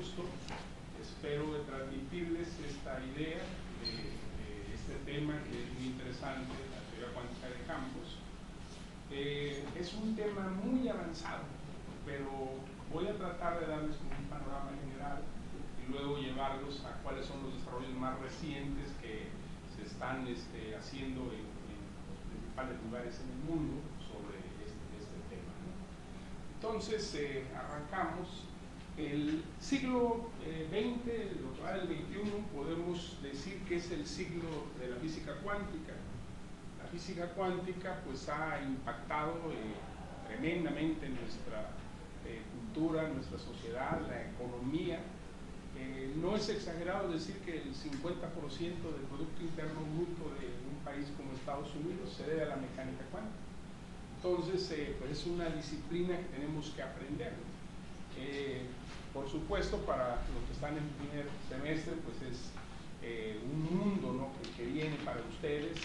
gusto espero de transmitirles esta idea de este tema que es muy interesante, la teoría cuántica de campos. Es un tema muy avanzado, pero voy a tratar de darles un panorama general y luego llevarlos a cuáles son los desarrollos más recientes que se están haciendo en los principales lugares en el mundo sobre este tema, ¿no? Entonces, arrancamos. El siglo XX, lo que va del XXI, podemos decir que es el siglo de la física cuántica. La física cuántica pues ha impactado tremendamente en nuestra cultura, nuestra sociedad, la economía. No es exagerado decir que el 50% del Producto Interno Bruto de un país como Estados Unidos se debe a la mecánica cuántica. Entonces, pues es una disciplina que tenemos que aprender. Por supuesto, para los que están en primer semestre, pues es un mundo, ¿no?, que viene para ustedes.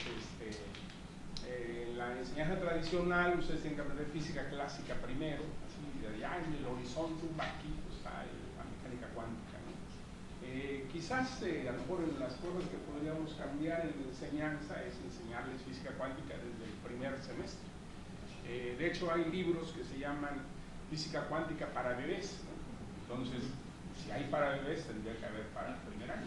En la enseñanza tradicional, ustedes tienen que aprender física clásica primero, así de allá en el horizonte, aquí pues, está la mecánica cuántica, ¿no? Quizás, a lo mejor, en las cosas que podríamos cambiar en la enseñanza es enseñarles física cuántica desde el primer semestre. De hecho, hay libros que se llaman física cuántica para bebés, ¿no? Entonces, si hay para bebés, tendría que haber para el primer año.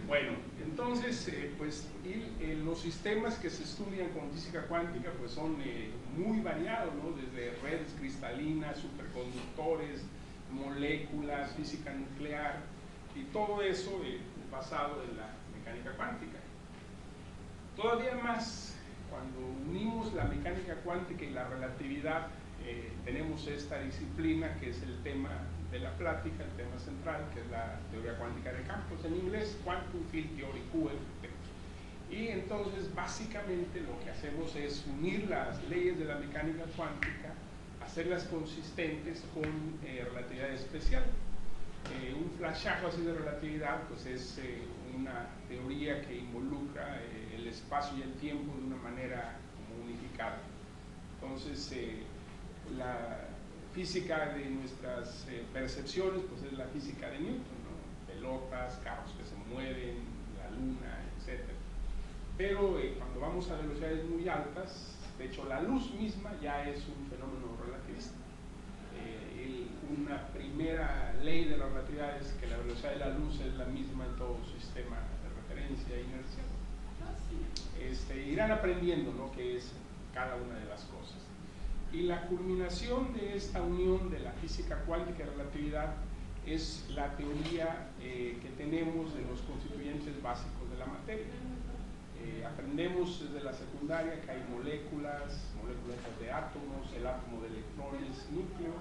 Bueno, entonces, pues los sistemas que se estudian con física cuántica pues son muy variados, ¿no? Desde redes cristalinas, superconductores, moléculas, física nuclear, y todo eso basado en la mecánica cuántica. Todavía más, cuando unimos la mecánica cuántica y la relatividad, tenemos esta disciplina que es el tema de la plática, el tema central, que es la teoría cuántica de campos, en inglés Quantum Field Theory, QFT. Y entonces básicamente lo que hacemos es unir las leyes de la mecánica cuántica, hacerlas consistentes con relatividad especial. Un flashazo así de relatividad pues es una teoría que involucra el espacio y el tiempo de una manera como unificada. Entonces, la física de nuestras percepciones pues es la física de Newton, ¿no? Pelotas, carros que se mueven, la luna, etc. Pero cuando vamos a velocidades muy altas, de hecho la luz misma ya es un fenómeno relativista. Una primera ley de la relatividad es que la velocidad de la luz es la misma en todo sistema de referencia inercial. Irán aprendiendo, ¿no?, qué es cada una de las cosas. Y la culminación de esta unión de la física cuántica y relatividad es la teoría que tenemos de los constituyentes básicos de la materia. Aprendemos desde la secundaria que hay moléculas hechas de átomos, el átomo de electrones, núcleo,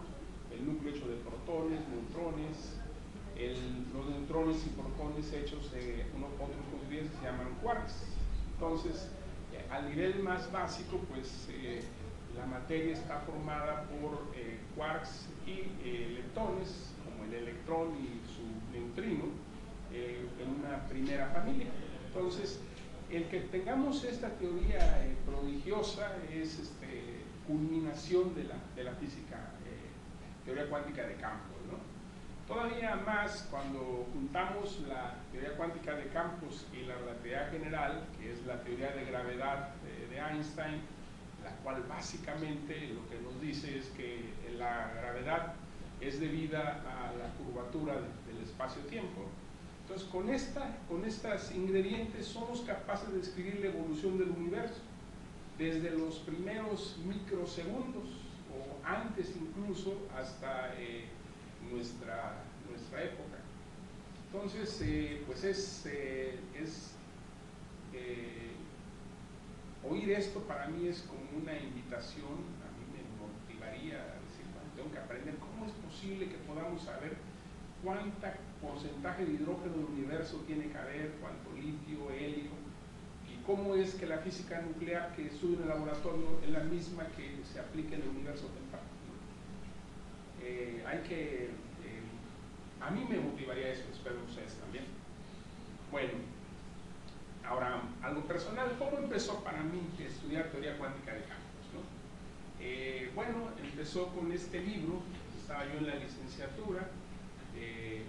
el núcleo hecho de protones, neutrones, los neutrones y protones hechos de otros constituyentes que se llaman quarks. Entonces, al nivel más básico, pues la materia está formada por quarks y leptones, como el electrón y su neutrino, en una primera familia. Entonces, el que tengamos esta teoría prodigiosa es culminación de la física, teoría cuántica de campos, ¿no? Todavía más cuando juntamos la teoría cuántica de campos y la relatividad general, que es la teoría de gravedad de Einstein, la cual básicamente lo que nos dice es que la gravedad es debida a la curvatura del espacio-tiempo. Entonces, con estos ingredientes somos capaces de describir la evolución del universo, desde los primeros microsegundos, o antes incluso, hasta nuestra época. Entonces, pues oír esto para mí es como una invitación. A mí me motivaría a decir, bueno, tengo que aprender cómo es posible que podamos saber cuánto porcentaje de hidrógeno del universo tiene que haber, cuánto litio, helio, y cómo es que la física nuclear que estudio en el laboratorio es la misma que se aplica en el universo temprano. A mí me motivaría eso, espero ustedes también. Bueno, ahora, algo personal, ¿cómo empezó para mí estudiar teoría cuántica de campos, ¿no? Bueno, empezó con este libro, estaba yo en la licenciatura,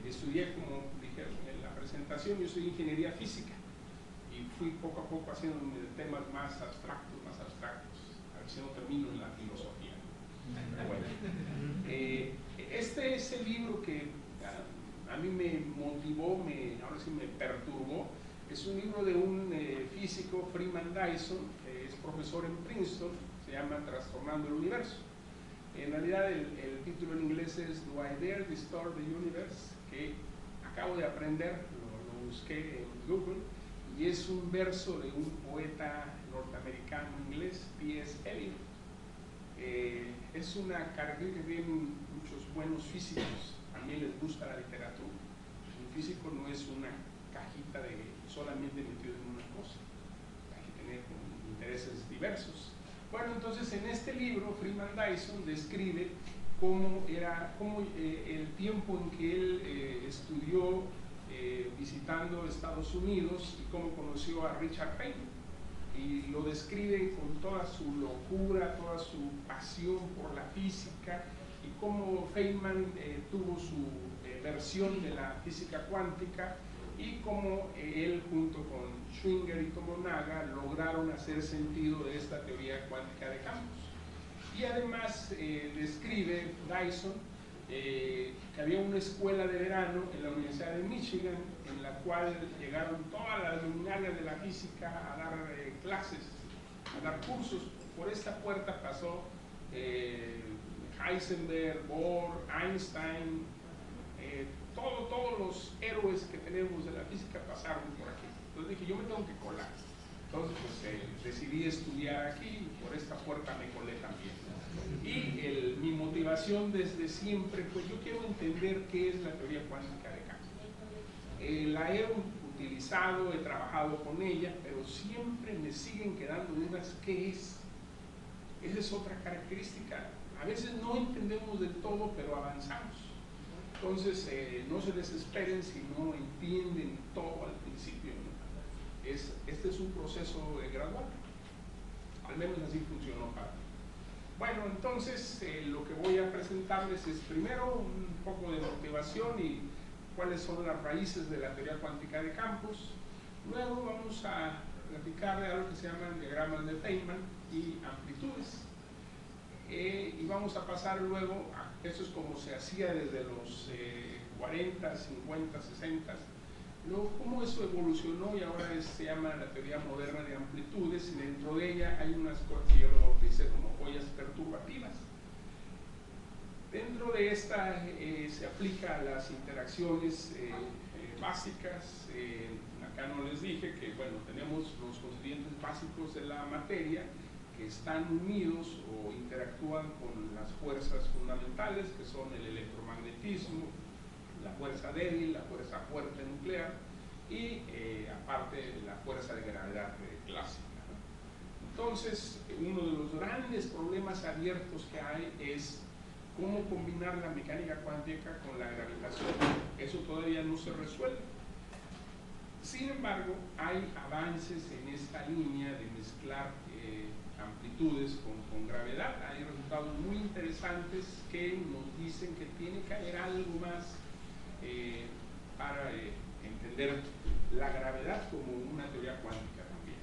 estudié, como dijeron en la presentación, yo estudié ingeniería física y fui poco a poco haciendo temas más abstractos, a ver si no termino en la filosofía. Bueno, este es el libro que a mí me motivó, ahora sí me perturbó. Es un libro de un físico, Freeman Dyson, que es profesor en Princeton, se llama Trastornando el Universo. En realidad el título en inglés es Do I Dare Distort the Universe, que acabo de aprender, lo busqué en Google, y es un verso de un poeta norteamericano inglés, T.S. Eliot. Es una característica que tienen muchos buenos físicos, también les gusta la literatura. Un físico no es una cajita de solamente metido en una cosa, hay que tener intereses diversos. Bueno, entonces en este libro Freeman Dyson describe cómo el tiempo en que él estudió visitando Estados Unidos y cómo conoció a Richard Feynman, y lo describe con toda su locura, toda su pasión por la física, y cómo Feynman tuvo su versión de la física cuántica, y cómo él junto con Schwinger y Tomonaga lograron hacer sentido de esta teoría cuántica de campos. Y además describe Dyson que había una escuela de verano en la Universidad de Michigan en la cual llegaron todas las luminarias de la física a dar clases, a dar cursos. Por esta puerta pasó Heisenberg, Bohr, Einstein, todos los héroes que tenemos de la física pasaron por aquí. Entonces dije, yo me tengo que colar. Entonces pues, decidí estudiar aquí y por esta puerta me colé también. Y mi motivación desde siempre fue, yo quiero entender qué es la teoría cuántica de campos. La he utilizado, he trabajado con ella, pero siempre me siguen quedando dudas, ¿qué es? Esa es otra característica. A veces no entendemos del todo, pero avanzamos. Entonces, no se desesperen si no entienden todo al principio, ¿no? Este es un proceso gradual. Al menos así funcionó para mí. Bueno, entonces, lo que voy a presentarles es primero un poco de motivación y cuáles son las raíces de la teoría cuántica de campos. Luego vamos a platicar de algo que se llaman diagramas de Feynman y amplitudes. Y vamos a pasar luego a, eso es como se hacía desde los 40, 50, 60, luego cómo eso evolucionó y ahora se llama la teoría moderna de amplitudes, y dentro de ella hay unas cosas que yo lo bauticé como joyas perturbativas. Dentro de esta se aplica a las interacciones básicas. Acá no les dije que, bueno, tenemos los constituyentes básicos de la materia que están unidos o interactúan con las fuerzas fundamentales, que son el electromagnetismo, la fuerza débil, la fuerza fuerte nuclear y aparte la fuerza de gravedad clásica, ¿no? Entonces, uno de los grandes problemas abiertos que hay es cómo combinar la mecánica cuántica con la gravitación. Eso todavía no se resuelve. Sin embargo, hay avances en esta línea de mezclar amplitudes con gravedad. Hay resultados muy interesantes que nos dicen que tiene que haber algo más para entender la gravedad como una teoría cuántica también.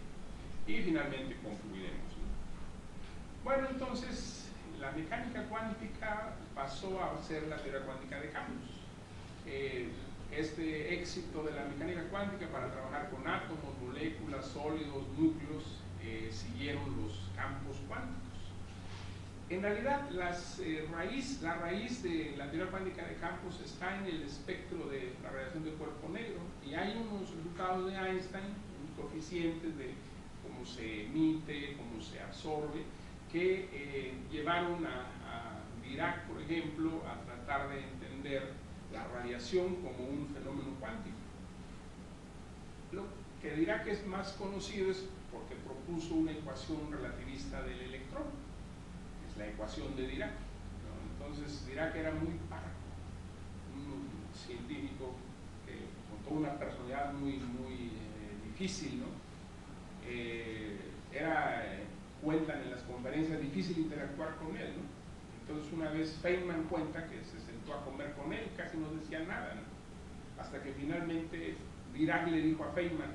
Y finalmente concluiremos, ¿no? Bueno, entonces la mecánica cuántica pasó a ser la teoría cuántica de campos. Este éxito de la mecánica cuántica para trabajar con átomos, moléculas, sólidos, núcleos, siguieron los campos cuánticos. En realidad, la raíz de la teoría cuántica de campos está en el espectro de la radiación del cuerpo negro, y hay unos resultados de Einstein, unos coeficientes de cómo se emite, cómo se absorbe, que llevaron a Dirac, por ejemplo, a tratar de entender la radiación como un fenómeno cuántico. Lo que Dirac es más conocido es porque propuso una ecuación relativista del electrón, es la ecuación de Dirac, ¿no? Entonces Dirac era muy parco, un científico con toda una personalidad muy difícil, ¿no? Cuentan en las conferencias, difícil interactuar con él, ¿no? Entonces una vez Feynman cuenta que se sentó a comer con él, casi no decía nada, ¿no? Hasta que finalmente Dirac le dijo a Feynman: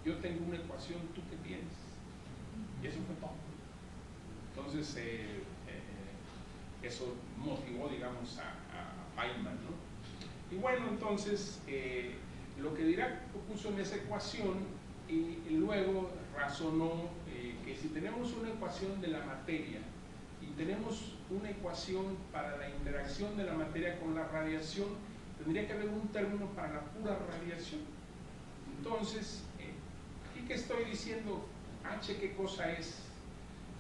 yo tengo una ecuación, ¿tú qué tienes? Y eso fue todo. Entonces eso motivó, digamos, a Feynman, ¿no? Y bueno, entonces lo que Dirac propuso en esa ecuación, y luego razonó que si tenemos una ecuación de la materia y tenemos una ecuación para la interacción de la materia con la radiación, tendría que haber un término para la pura radiación. Entonces, aquí que estoy diciendo, H, ¿qué cosa es?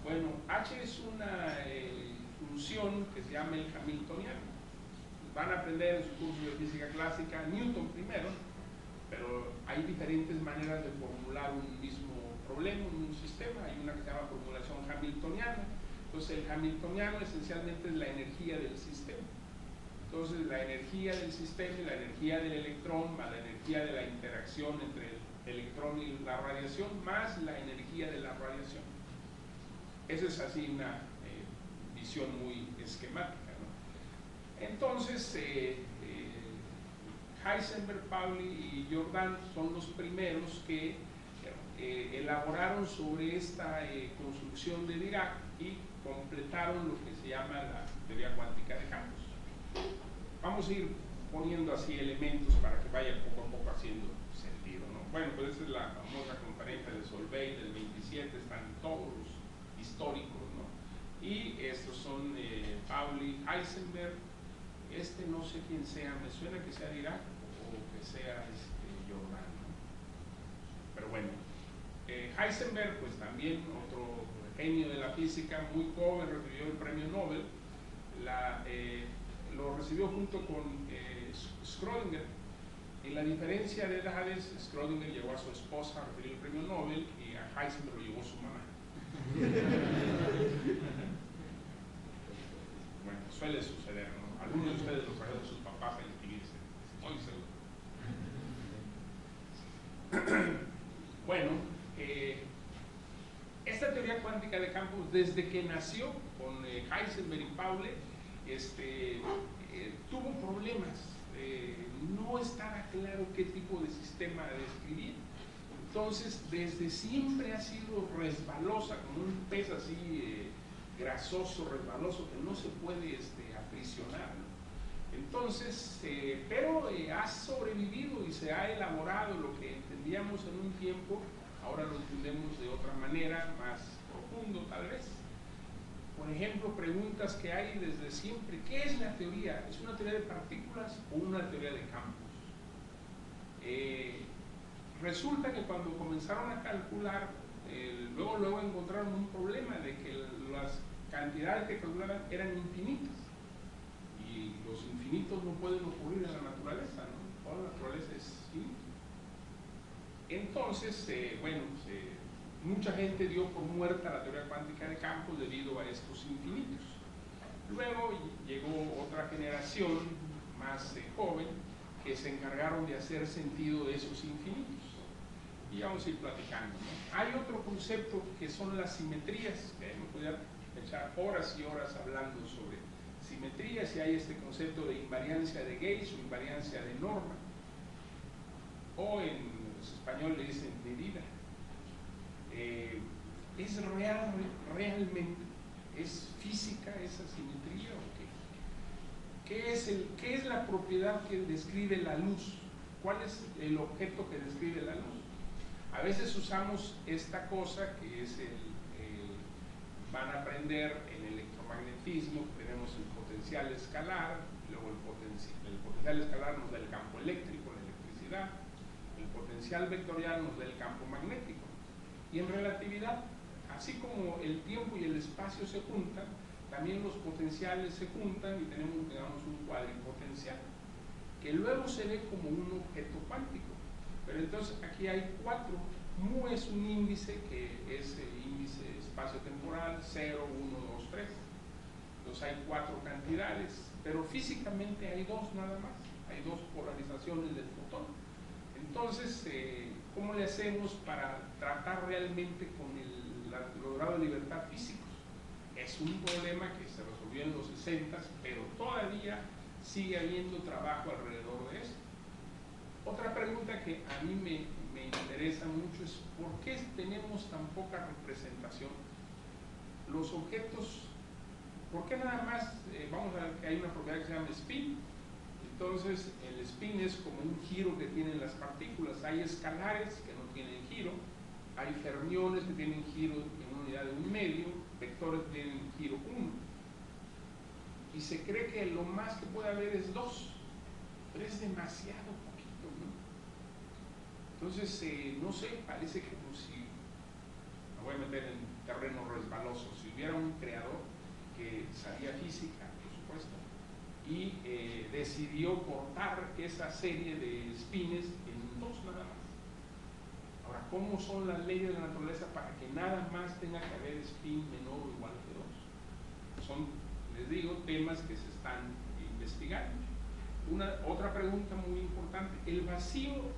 Bueno, H es una función que se llama el Hamiltoniano. Van a aprender en su curso de física clásica Newton primero, pero hay diferentes maneras de formular un mismo problema, un sistema. Hay una que se llama formulación hamiltoniana. Entonces el hamiltoniano esencialmente es la energía del sistema. Entonces la energía del sistema y la energía del electrón más la energía de la interacción entre el electrón y la radiación más la energía de la radiación. Esa es así una visión muy esquemática, ¿no? Entonces Heisenberg, Pauli y Jordan son los primeros que elaboraron sobre esta construcción de Dirac y completaron lo que se llama la teoría cuántica de campos. Vamos a ir poniendo así elementos para que vaya poco a poco haciendo sentido, ¿no? Bueno, pues esa es la famosa conferencia de Solvay del 27, están todos los históricos, ¿no? Y estos son Pauli, Heisenberg. No sé quién sea, me suena que sea Dirac o que sea Jordan, ¿no? Pero bueno, Heisenberg, pues también otro genio de la física, muy joven, recibió el premio Nobel. Lo recibió junto con Schrödinger. Y la diferencia de edades, Schrödinger llevó a su esposa a recibir el premio Nobel y a Heisenberg lo llevó su mamá. Bueno, suele suceder, ¿no? Algunos de ustedes lo trajeron sus papás a inscribirse, estoy seguro. Bueno, esta teoría cuántica de campos, desde que nació con Heisenberg y Pauli, tuvo problemas. No estaba claro qué tipo de sistema describir. Entonces, desde siempre ha sido resbalosa, como un pez así grasoso, resbaloso, que no se puede aprisionar, ¿no? Entonces, pero ha sobrevivido y se ha elaborado lo que entendíamos en un tiempo, ahora lo entendemos de otra manera, más profundo tal vez. Por ejemplo, preguntas que hay desde siempre: ¿qué es la teoría? ¿Es una teoría de partículas o una teoría de campos? Resulta que cuando comenzaron a calcular, luego encontraron un problema de que las cantidades que calculaban eran infinitas. Y los infinitos no pueden ocurrir en la naturaleza, ¿no? Toda la naturaleza es finita. Entonces, mucha gente dio por muerta la teoría cuántica de campos debido a estos infinitos. Luego llegó otra generación más joven que se encargaron de hacer sentido de esos infinitos. Y vamos a ir platicando, ¿no? Hay otro concepto que son las simetrías, que me podría echar horas y horas hablando sobre simetrías, y hay este concepto de invariancia de Gauge o invariancia de norma, o en español le dicen medida. ¿Es realmente, es física esa simetría o qué? ¿Qué es la propiedad que describe la luz? ¿Cuál es el objeto que describe la luz? A veces usamos esta cosa que es van a aprender en electromagnetismo, tenemos el potencial escalar, luego el potencial escalar nos da el campo eléctrico, la electricidad, el potencial vectorial nos da el campo magnético. Y en relatividad, así como el tiempo y el espacio se juntan, también los potenciales se juntan y tenemos, digamos, un cuadripotencial, que luego se ve como un objeto cuántico. Pero entonces aquí hay 4. Mu es un índice que es el índice espacio-temporal, 0, 1, 2, 3. Entonces hay 4 cantidades, pero físicamente hay 2 nada más. Hay 2 polarizaciones del fotón. Entonces, ¿cómo le hacemos para tratar realmente con los grados de libertad físicos? Es un problema que se resolvió en los 60, pero todavía sigue habiendo trabajo alrededor de eso. Otra pregunta que a mí me interesa mucho es ¿por qué tenemos tan poca representación? Los objetos, ¿por qué nada más? Vamos a ver que hay una propiedad que se llama spin. Entonces el spin es como un giro que tienen las partículas. Hay escalares que no tienen giro, hay fermiones que tienen giro en una unidad de 1/2, vectores que tienen giro 1. Y se cree que lo más que puede haber es 2, pero es demasiado poquito, ¿no? Entonces, no sé, parece que pues, si me voy a meter en terreno resbaloso, si hubiera un creador que sabía física, por supuesto, y decidió cortar esa serie de spines en 2 nada más. Ahora, ¿cómo son las leyes de la naturaleza para que nada más tenga que haber spin menor o igual que 2? Son, les digo, temas que se están investigando. Otra pregunta muy importante, el vacío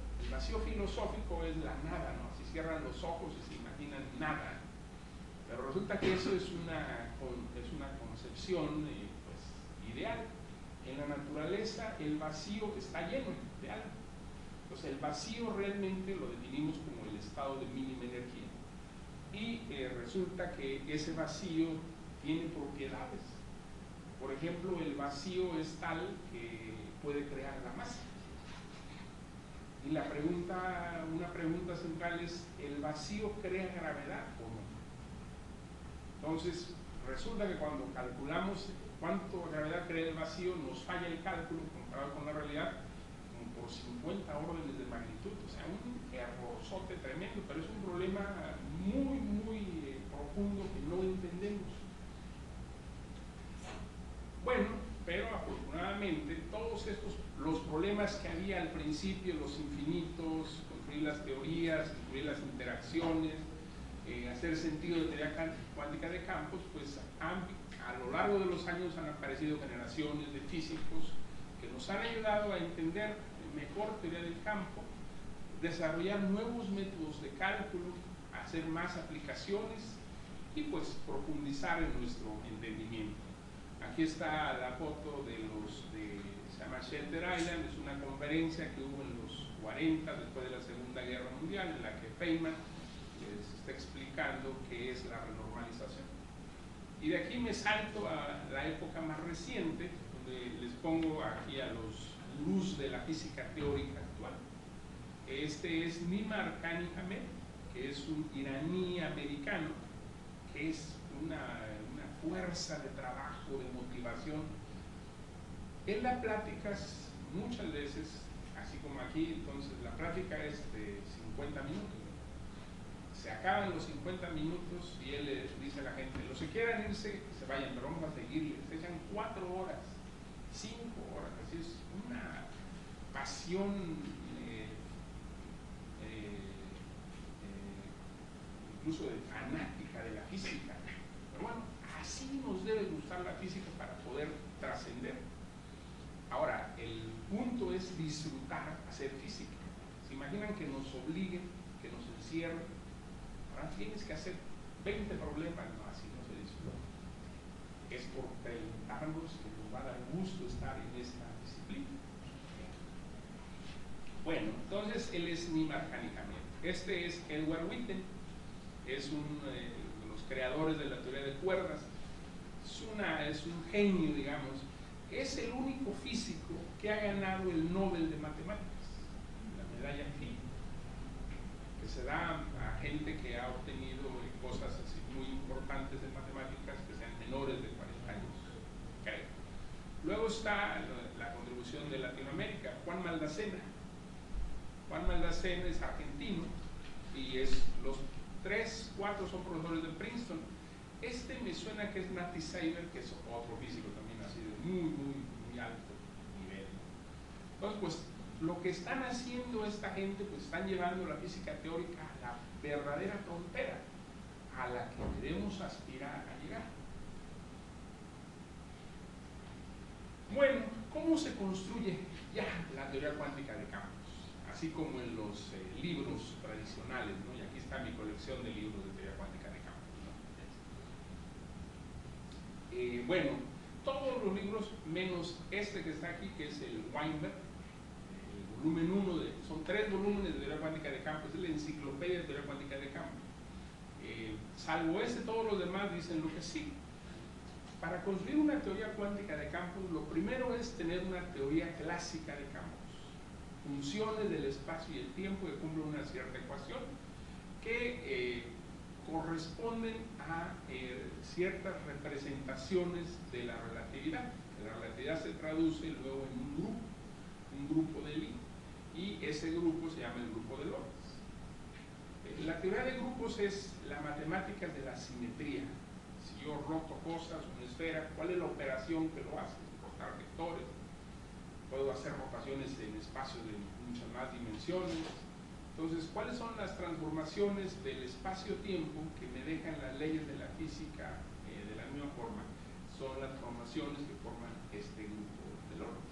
filosófico es la nada, ¿no? Si cierran los ojos y se imaginan nada. Pero resulta que eso es una concepción pues, ideal. En la naturaleza el vacío está lleno de algo. Entonces el vacío realmente lo definimos como el estado de mínima energía. Y resulta que ese vacío tiene propiedades. Por ejemplo, el vacío es tal que puede crear la masa. Y una pregunta central es, ¿el vacío crea gravedad o no? Entonces, resulta que cuando calculamos cuánto gravedad crea el vacío, nos falla el cálculo comparado con la realidad, como por 50 órdenes de magnitud. O sea, un errorzote tremendo, pero es un problema muy, muy profundo que no entendemos. Bueno, pero afortunadamente todos los problemas que había al principio, los infinitos, construir las teorías, construir las interacciones, hacer sentido de teoría cuántica de campos, pues a lo largo de los años han aparecido generaciones de físicos que nos han ayudado a entender mejor teoría del campo, desarrollar nuevos métodos de cálculo, hacer más aplicaciones y pues profundizar en nuestro entendimiento. Aquí está la foto se llama Shelter Island, es una conferencia que hubo en los 40, después de la Segunda Guerra Mundial, en la que Feynman les está explicando qué es la renormalización. Y de aquí me salto a la época más reciente, donde les pongo aquí a los luz de la física teórica actual. Este es Nimar Kani Hamed, que es un iraní americano, que es una fuerza de trabajo, de motivación. Él da pláticas muchas veces, así como aquí, entonces la plática es de 50 minutos. Se acaban los 50 minutos y él le dice a la gente, los que quieran irse, se vayan, pero vamos a seguirles. Se echan 4 horas, 5 horas, así es una pasión incluso fanática de la física. Pero bueno, así nos debe gustar la física para poder trascender. Ahora, el punto es disfrutar hacer física. ¿Se imaginan que nos obliguen, que nos encierren? Ahora tienes que hacer 20 problemas, no, así no se disfruta. Es por preguntarnos que nos va a dar gusto estar en esta disciplina. Bueno, entonces él es Nimar Kani Hamed. Este es Edward Witten, es uno de los creadores de la teoría de cuerdas. Es un genio, digamos. Es el único físico que ha ganado el Nobel de Matemáticas, la medalla Fields, que se da a gente que ha obtenido cosas así muy importantes de matemáticas que sean menores de 40 años, creo. Luego está la contribución de Latinoamérica, Juan Maldacena. Juan Maldacena es argentino y los 3, 4 son profesores de Princeton. Este me suena que es Matty Seiber, que es otro físico también así de muy, muy, muy alto nivel. Entonces, pues, lo que están haciendo esta gente, pues están llevando la física teórica a la verdadera frontera a la que debemos aspirar a llegar. Bueno, ¿cómo se construye ya la teoría cuántica de campos? Así como en los libros tradicionales, ¿no? Y aquí está mi colección de libros de teoría cuántica de campos, ¿no? Bueno, todos los libros, menos este que está aquí, que es el Weinberg, el volumen 1, son 3 volúmenes de teoría cuántica de campo, es la enciclopedia de teoría cuántica de campo. Salvo este, todos los demás dicen lo que sí. Para construir una teoría cuántica de campos, lo primero es tener una teoría clásica de campos. Funciones del espacio y el tiempo que cumplen una cierta ecuación que corresponden a ciertas representaciones de la relatividad. La relatividad se traduce luego en un grupo de Lie, y ese grupo se llama el grupo de Lorentz. La teoría de grupos es la matemática de la simetría. Si yo roto cosas, una esfera, ¿cuál es la operación que lo hace? Rotar vectores. Puedo hacer rotaciones en espacios de muchas más dimensiones. Entonces, ¿cuáles son las transformaciones del espacio-tiempo que me dejan las leyes de la física de la misma forma? Son las transformaciones que forman este grupo de Lorentz.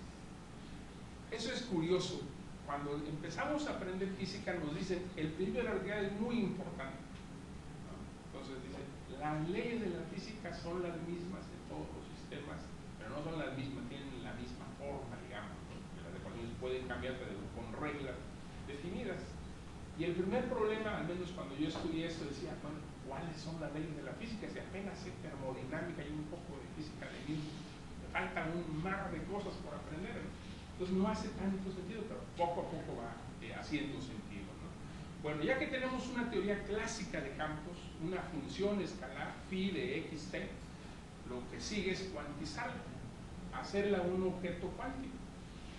Eso es curioso. Cuando empezamos a aprender física nos dicen, el principio de la relatividad es muy importante. Entonces dicen, las leyes de la física son las mismas en todos los sistemas, pero no son las mismas, tienen la misma forma, digamos, ¿no? Las ecuaciones pueden cambiar con reglas definidas. Y el primer problema, al menos cuando yo estudié esto, decía, bueno, ¿cuáles son las leyes de la física? Si apenas sé termodinámica y un poco de física de mismo, me faltan un mar de cosas por aprender, ¿no? Entonces no hace tanto sentido, pero poco a poco va haciendo sentido, ¿no? Bueno, ya que tenemos una teoría clásica de campos, una función escalar phi de xt, lo que sigue es cuantizarla, hacerla un objeto cuántico,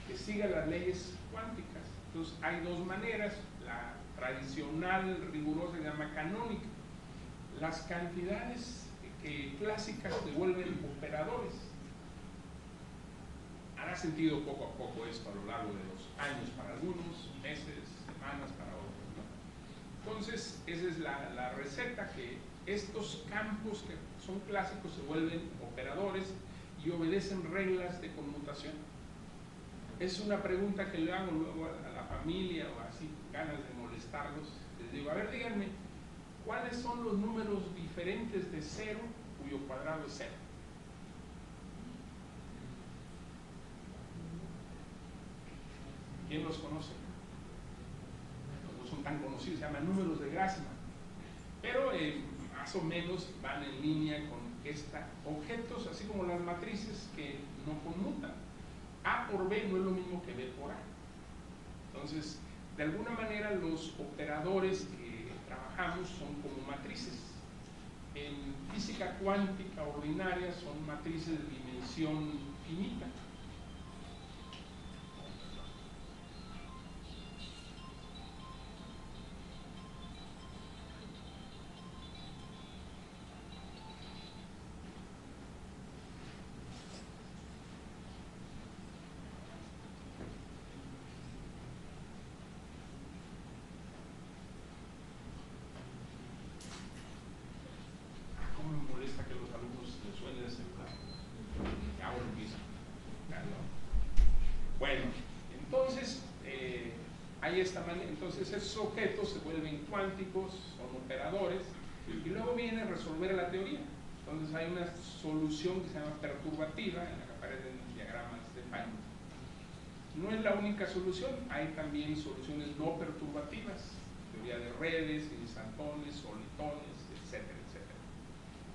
que siga las leyes cuánticas. Entonces hay dos maneras, la tradicional, rigurosa, se llama canónica. Las cantidades clásicas se vuelven operadores. Hará sentido poco a poco esto a lo largo de los años para algunos, meses, semanas para otros, ¿no? Entonces, esa es la receta, que estos campos que son clásicos se vuelven operadores y obedecen reglas de conmutación. Es una pregunta que le hago luego a la familia o así, ganas de molestarlos. Les digo, a ver, díganme, ¿cuáles son los números diferentes de 0 cuyo cuadrado es 0? ¿Quién los conoce? No son tan conocidos, se llaman números de Grassmann, pero más o menos van en línea con objetos, así como las matrices que no conmutan. A por B no es lo mismo que B por A. Entonces, de alguna manera los operadores que trabajamos son como matrices. En física cuántica ordinaria son matrices de dimensión finita. Entonces esos objetos se vuelven cuánticos, son operadores, y luego viene a resolver la teoría. Entonces hay una solución que se llama perturbativa, en la que aparecen diagramas de Feynman. No es la única solución, hay también soluciones no perturbativas, teoría de redes, instantones, solitones, etcétera, etcétera.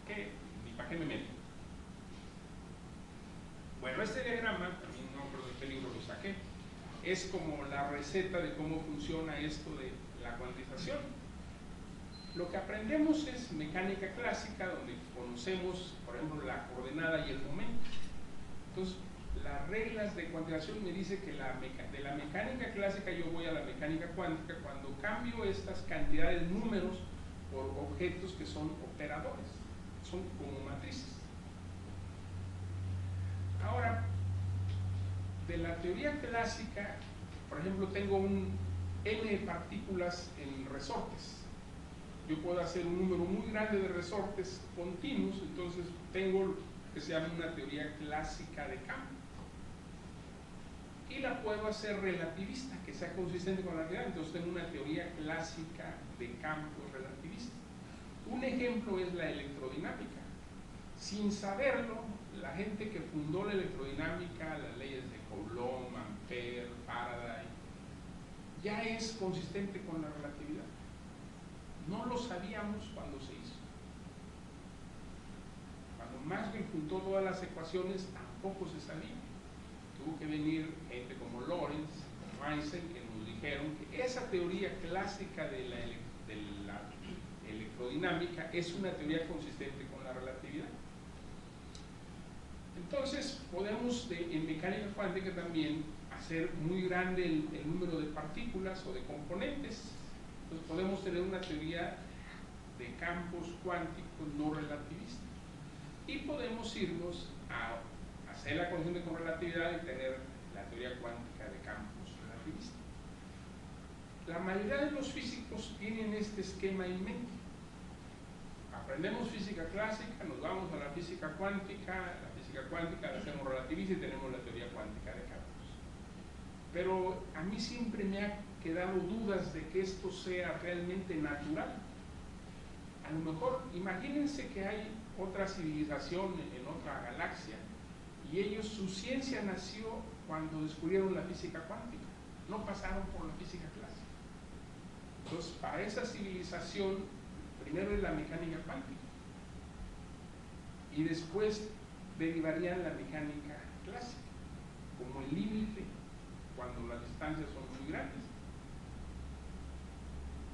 ¿Qué? ¿Y para qué me meto? Bueno, este diagrama, también no recuerdo de qué libro lo saqué, es como la receta de cómo funciona esto de la cuantización. Lo que aprendemos es mecánica clásica, donde conocemos, por ejemplo, la coordenada y el momento. Entonces, las reglas de cuantización me dicen que de la mecánica clásica yo voy a la mecánica cuántica cuando cambio estas cantidades, números, por objetos que son operadores, son como matrices. Ahora, de la teoría clásica, por ejemplo, tengo un n partículas en resortes. Yo puedo hacer un número muy grande de resortes continuos, entonces tengo lo que se llama una teoría clásica de campo. Y la puedo hacer relativista, que sea consistente con la realidad, entonces tengo una teoría clásica de campo relativista. Un ejemplo es la electrodinámica. Sin saberlo, la gente que fundó la electrodinámica, las leyes de Coulomb, Ampère, Faraday, ya es consistente con la relatividad. No lo sabíamos cuando se hizo. Cuando Maxwell juntó todas las ecuaciones, tampoco se sabía. Tuvo que venir gente como Lorentz, como Einstein, que nos dijeron que esa teoría clásica de la electrodinámica es una teoría consistente con la relatividad. Entonces, podemos en mecánica cuántica también hacer muy grande el número de partículas o de componentes. Entonces, podemos tener una teoría de campos cuánticos no relativistas. Y podemos irnos a hacer la conjunción con relatividad y tener la teoría cuántica de campos relativistas. La mayoría de los físicos tienen este esquema en mente. Aprendemos física clásica, nos vamos a la física cuántica la hacemos relativista y tenemos la teoría cuántica de campos. Pero a mí siempre me ha quedado dudas de que esto sea realmente natural. A lo mejor, imagínense que hay otra civilización en otra galaxia y ellos, su ciencia nació cuando descubrieron la física cuántica, no pasaron por la física clásica. Entonces, para esa civilización, primero es la mecánica cuántica y después derivarían la mecánica clásica como el límite cuando las distancias son muy grandes.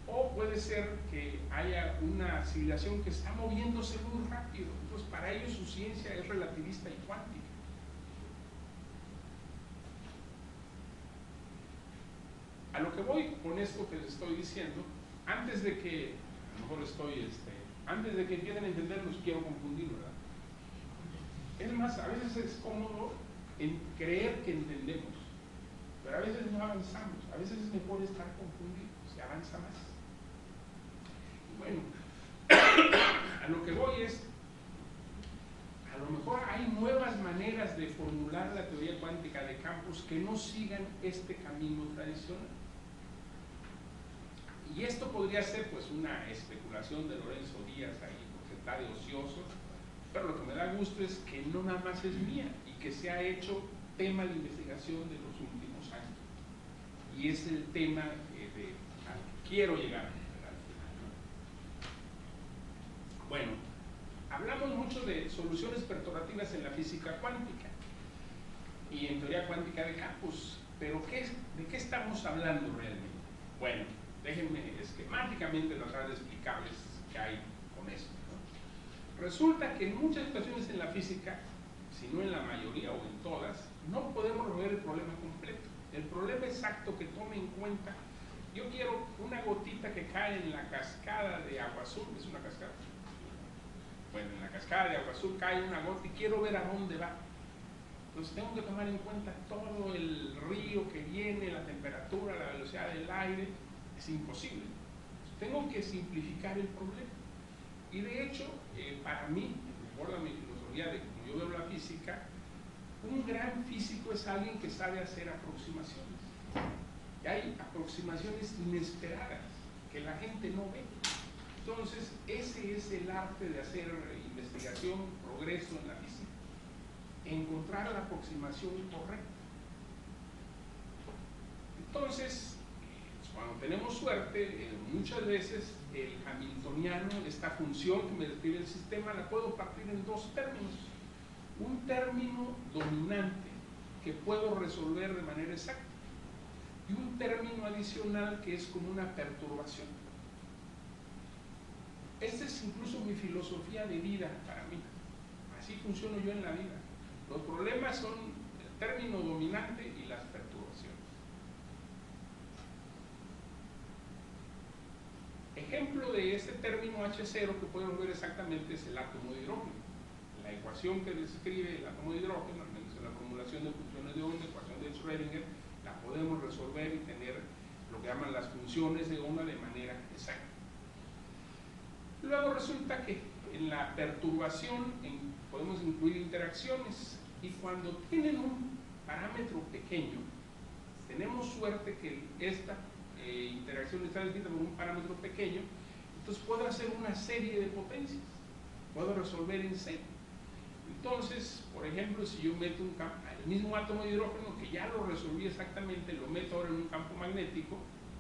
O puede ser que haya una civilización que está moviéndose muy rápido, entonces para ellos su ciencia es relativista y cuántica. A lo que voy con esto que les estoy diciendo, antes de que, a lo mejor antes de que empiecen a entender, los quiero confundir, ¿verdad? Es más, a veces es cómodo en creer que entendemos, pero a veces no avanzamos, a veces es mejor estar confundidos, se avanza más. Y bueno, a lo que voy es, a lo mejor hay nuevas maneras de formular la teoría cuántica de campos que no sigan este camino tradicional. Y esto podría ser pues una especulación de Lorenzo Díaz ahí, porque está de ocioso, pero lo que me da gusto es que no nada más es mía y que se ha hecho tema de investigación de los últimos años. Y es el tema al que quiero llegar al final. Bueno, hablamos mucho de soluciones perturbativas en la física cuántica y en teoría cuántica de campos, pero ¿de qué estamos hablando realmente? Bueno, déjenme esquemáticamente tratar de explicarles qué hay con esto. Resulta que en muchas situaciones en la física, si no en la mayoría o en todas, no podemos resolver el problema completo. El problema exacto que tome en cuenta, yo quiero una gotita que cae en la cascada de Agua Azul, es una cascada. Bueno, en la cascada de Agua Azul cae una gota y quiero ver a dónde va. Entonces tengo que tomar en cuenta todo el río que viene, la temperatura, la velocidad del aire. Es imposible. Tengo que simplificar el problema. Y de hecho, para mí, recuerda mi filosofía de cómo yo veo la física, un gran físico es alguien que sabe hacer aproximaciones. Y hay aproximaciones inesperadas que la gente no ve. Entonces, ese es el arte de hacer investigación, progreso en la física. Encontrar la aproximación correcta. Entonces, cuando tenemos suerte, muchas veces el hamiltoniano, esta función que me describe el sistema, la puedo partir en dos términos. Un término dominante que puedo resolver de manera exacta y un término adicional que es como una perturbación. Esta es incluso mi filosofía de vida para mí. Así funciono yo en la vida. Los problemas son el término dominante y las perturbaciones. Ejemplo de este término H0 que podemos ver exactamente es el átomo de hidrógeno. La ecuación que describe el átomo de hidrógeno, al menos en la formulación de funciones de onda, ecuación de Schrödinger, la podemos resolver y tener lo que llaman las funciones de onda de manera exacta. Luego resulta que en la perturbación podemos incluir interacciones y cuando tienen un parámetro pequeño, tenemos suerte que esta interacción está descrita por un parámetro pequeño, entonces puedo hacer una serie de potencias, puedo resolver en serie. Entonces, por ejemplo, si yo meto el mismo átomo de hidrógeno, que ya lo resolví exactamente, lo meto ahora en un campo magnético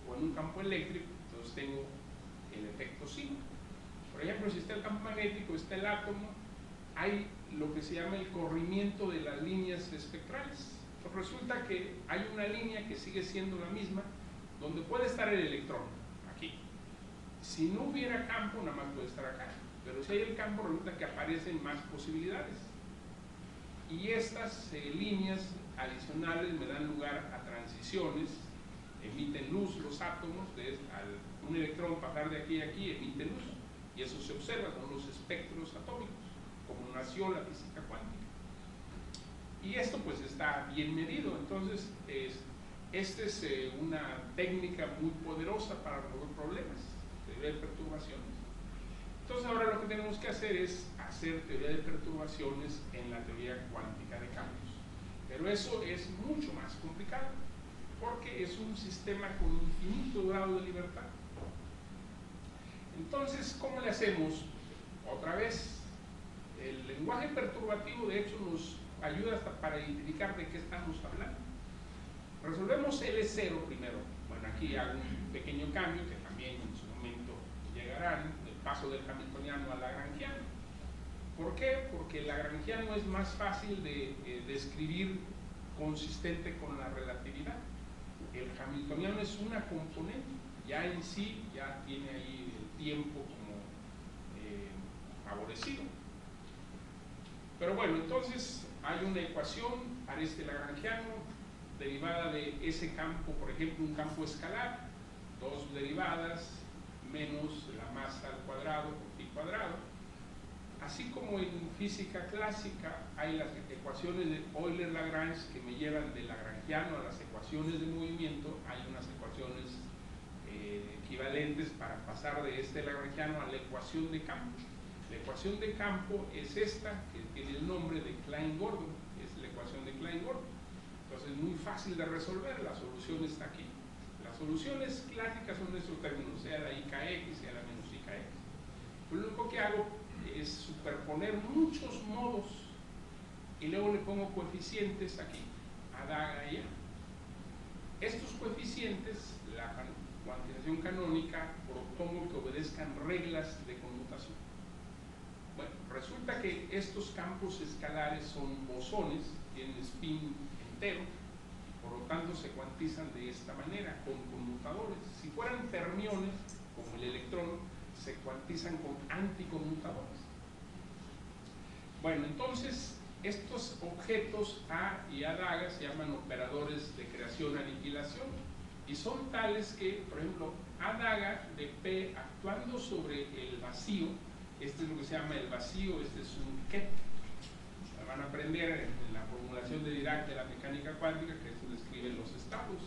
o en un campo eléctrico, entonces tengo el efecto sigma. Por ejemplo, si está el campo magnético, está el átomo, hay lo que se llama el corrimiento de las líneas espectrales. Pues resulta que hay una línea que sigue siendo la misma, donde puede estar el electrón, aquí. Si no hubiera campo, nada más puede estar acá. Pero si hay el campo, resulta que aparecen más posibilidades. Y estas líneas adicionales me dan lugar a transiciones, emiten luz los átomos, al un electrón pasar de aquí a aquí emite luz, y eso se observa con los espectros atómicos, como nació la física cuántica. Y esto pues está bien medido. Entonces esta es una técnica muy poderosa para resolver problemas, teoría de perturbaciones. Entonces ahora lo que tenemos que hacer es hacer teoría de perturbaciones en la teoría cuántica de campos. Pero eso es mucho más complicado, porque es un sistema con infinito grado de libertad. Entonces, ¿cómo le hacemos? Otra vez, el lenguaje perturbativo de hecho nos ayuda hasta para identificar de qué estamos hablando. Resolvemos L0 primero. Bueno, aquí hago un pequeño cambio que también en su momento llegarán, el paso del hamiltoniano al lagrangiano. ¿Por qué? Porque el lagrangiano es más fácil de describir consistente con la relatividad. El hamiltoniano es una componente, ya en sí ya tiene ahí el tiempo como favorecido. Pero bueno, entonces hay una ecuación para este lagrangiano derivada de ese campo, por ejemplo, un campo escalar, dos derivadas menos la masa al cuadrado por phi cuadrado. Así como en física clásica hay las ecuaciones de Euler-Lagrange que me llevan del lagrangiano a las ecuaciones de movimiento, hay unas ecuaciones equivalentes para pasar de este lagrangiano a la ecuación de campo. La ecuación de campo es esta, que tiene el nombre de Klein-Gordon, es la ecuación de Klein-Gordon. Entonces es muy fácil de resolver, la solución está aquí. Las soluciones clásicas son de estos términos, sea la IKX, sea la menos IKX. Pues lo único que hago es superponer muchos modos y luego le pongo coeficientes aquí, a daga y a. Estos coeficientes, la cuantización canónica, propongo que obedezcan reglas de conmutación. Bueno, resulta que estos campos escalares son bosones, tienen spin entero, y por lo tanto se cuantizan de esta manera, con conmutadores. Si fueran fermiones, como el electrón, se cuantizan con anticonmutadores. Bueno, entonces estos objetos A y A daga se llaman operadores de creación-aniquilación y son tales que, por ejemplo, A daga de P actuando sobre el vacío, este es lo que se llama el vacío, este es un ket. Van a aprender en la formulación de Dirac de la mecánica cuántica que esto describe los estados.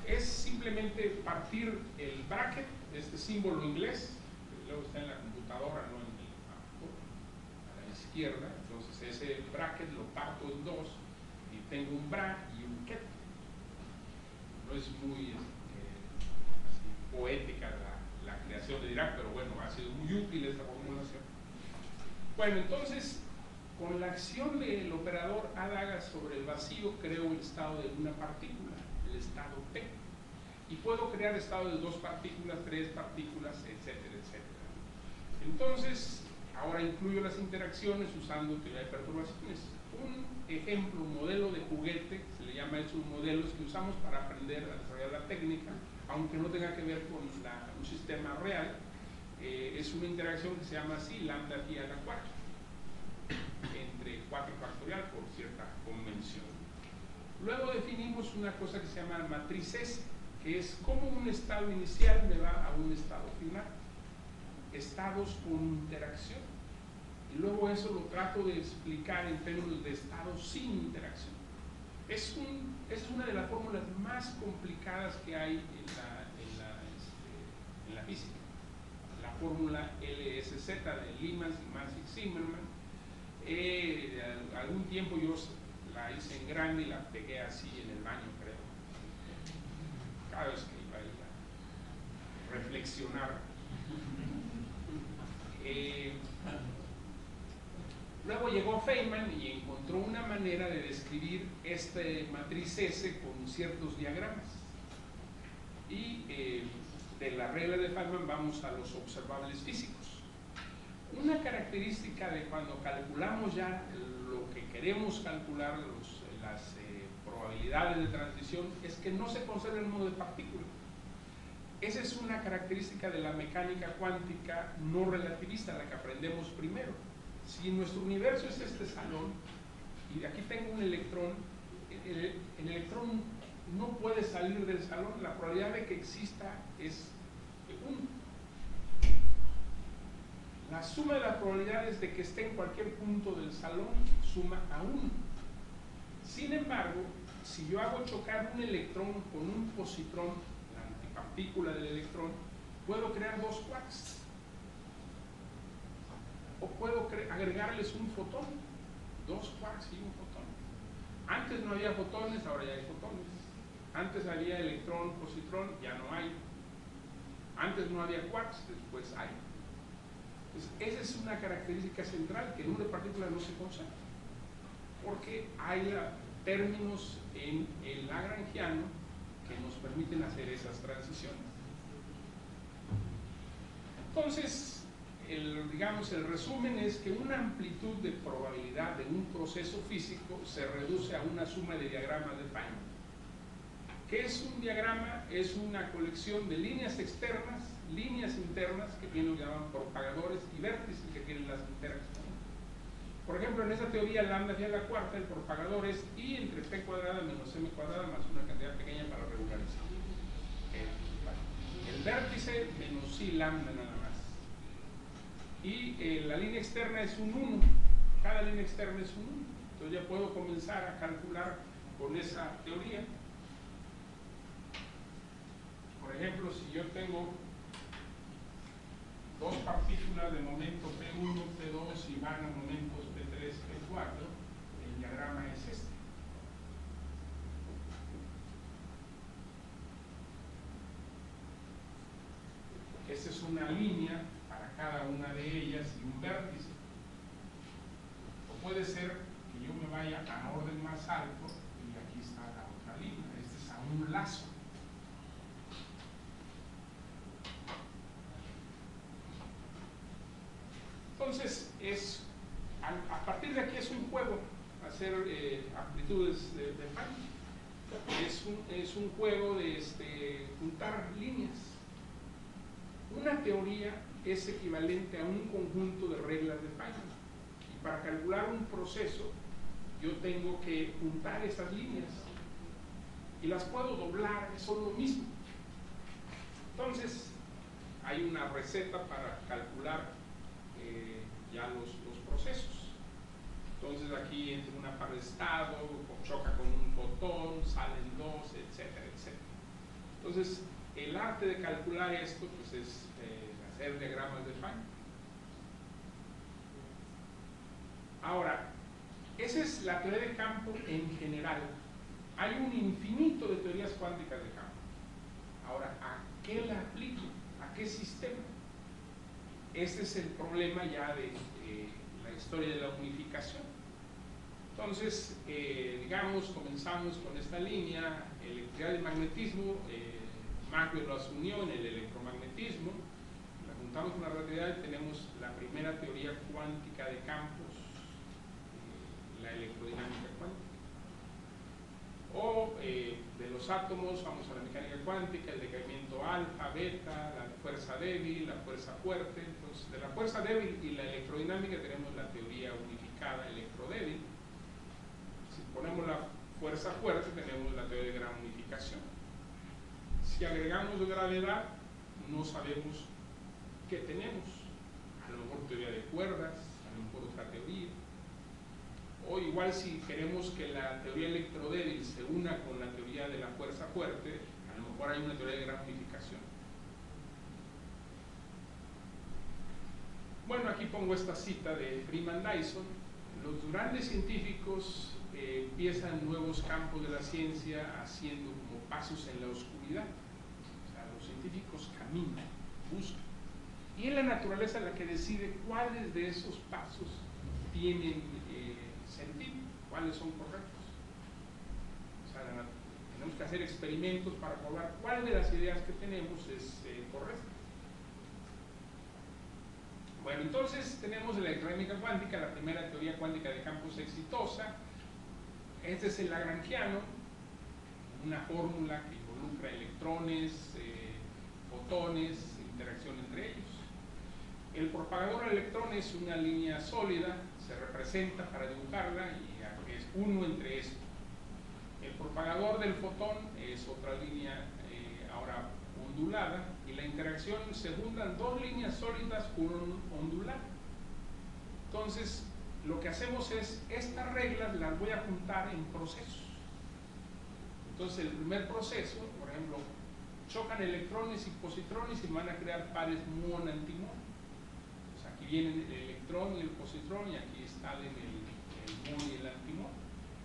Es simplemente partir el bracket, este símbolo inglés, que luego está en la computadora, no en el campo, a la izquierda. Entonces ese bracket lo parto en dos y tengo un bra y un ket. No es muy así, poética la creación de Dirac, pero bueno, ha sido muy útil esta formulación. Bueno, entonces con la acción del operador A daga sobre el vacío creo el estado de una partícula, el estado P. Y puedo crear estados de dos partículas, tres partículas, etcétera, etcétera. Entonces, ahora incluyo las interacciones usando teoría de perturbaciones. Un ejemplo, un modelo de juguete, se le llama eso modelos que usamos para aprender a desarrollar la técnica, aunque no tenga que ver con un sistema real. Es una interacción que se llama así, lambda pi a la cuarta, entre 4 factorial por cierta convención. Luego definimos una cosa que se llama matriz S, que es como un estado inicial me va a un estado final. Estados con interacción. Y luego eso lo trato de explicar en términos de estados sin interacción. Esa es una de las fórmulas más complicadas que hay en la física. La fórmula LSZ de Lyman, Zimmermann. Algún tiempo yo la hice en grande y la pegué así en el baño, creo. Cada vez que iba a ir a reflexionar. Luego llegó Feynman y encontró una manera de describir este matriz S con ciertos diagramas. Y de la regla de Feynman vamos a los observables físicos. Una característica de cuando calculamos ya lo que queremos calcular, las probabilidades de transición, es que no se conserva el modo de partícula. Esa es una característica de la mecánica cuántica no relativista, la que aprendemos primero. Si nuestro universo es este salón, y aquí tengo un electrón, el electrón no puede salir del salón, la probabilidad de que exista es 1. La suma de las probabilidades de que esté en cualquier punto del salón suma a 1. Sin embargo, si yo hago chocar un electrón con un positrón, la antipartícula del electrón, puedo crear 2 quarks. O puedo agregarles un fotón, 2 quarks y un fotón. Antes no había fotones, ahora ya hay fotones. Antes había electrón, positrón, ya no hay. Antes no había quarks, después hay. Entonces, esa es una característica central, que el número de partículas no se conserva, porque hay términos en el lagrangiano que nos permiten hacer esas transiciones. Entonces, digamos, el resumen es que una amplitud de probabilidad de un proceso físico se reduce a una suma de diagramas de Feynman. ¿Qué es un diagrama? Es una colección de líneas externas, líneas internas, que bien lo llaman propagadores, y vértices que tienen las interacciones. Por ejemplo, en esa teoría lambda hacia la cuarta, el propagador es I entre P cuadrada menos M cuadrada más una cantidad pequeña para regularizar. El vértice menos I lambda nada más. Y la línea externa es un 1. Cada línea externa es un 1. Entonces ya puedo comenzar a calcular con esa teoría. Por ejemplo, si yo tengo 2 partículas de momento P1, P2 y van a momentos P3, P4, el diagrama es este. Esta es una línea para cada una de ellas y un vértice. O puede ser que yo me vaya a orden más alto y aquí está la otra línea. Este es a un lazo. Entonces, a partir de aquí es un juego hacer amplitudes de Feynman. Es un juego de juntar líneas. Una teoría es equivalente a un conjunto de reglas de Feynman. Y para calcular un proceso, yo tengo que juntar esas líneas. Y las puedo doblar, son lo mismo. Entonces, hay una receta para calcular ya los procesos. Entonces aquí entra una par de estado, choca con un fotón, salen 2, etcétera, etcétera. Entonces, el arte de calcular esto pues es hacer diagramas de Feynman. Ahora, esa es la teoría de campo en general. Hay un infinito de teorías cuánticas de campo. Ahora, ¿a qué la aplico? ¿A qué sistema? Este es el problema ya de la historia de la unificación. Entonces, digamos, comenzamos con esta línea, electricidad y magnetismo, Maxwell las unió en el electromagnetismo, la juntamos con la relatividad y tenemos la primera teoría cuántica de campos, la electrodinámica cuántica. O de los átomos vamos a la mecánica cuántica, el decaimiento alfa, beta, la fuerza débil, la fuerza fuerte. Entonces, de la fuerza débil y la electrodinámica tenemos la teoría unificada electrodébil. Si ponemos la fuerza fuerte tenemos la teoría de gran unificación. Si agregamos gravedad no sabemos qué tenemos. A lo mejor teoría de cuerdas, a lo mejor otra teoría. O igual si queremos que la teoría electrodébil se una con la teoría de la fuerza fuerte, a lo mejor hay una teoría de gran unificación. Bueno, aquí pongo esta cita de Freeman-Dyson. Los grandes científicos empiezan nuevos campos de la ciencia haciendo como pasos en la oscuridad. O sea, los científicos caminan, buscan. Y es la naturaleza la que decide cuáles de esos pasos tienen sentido, cuáles son correctos. O sea, tenemos que hacer experimentos para probar cuál de las ideas que tenemos es correcta. Bueno, entonces tenemos la electrónica cuántica, la primera teoría cuántica de campos exitosa. Este es el lagrangiano, una fórmula que involucra electrones, fotones, interacción entre ellos. El propagador de electrones es una línea sólida, se representa para dibujarla y es uno entre esto. El propagador del fotón es otra línea ahora ondulada, y la interacción se juntan dos líneas sólidas con un ondulado. Entonces, lo que hacemos es, estas reglas las voy a juntar en procesos. Entonces, el primer proceso, por ejemplo, chocan electrones y positrones y van a crear pares muón-antimuón. O sea, aquí vienen el electrón y el positrón, y aquí salen el muón y el antimuón.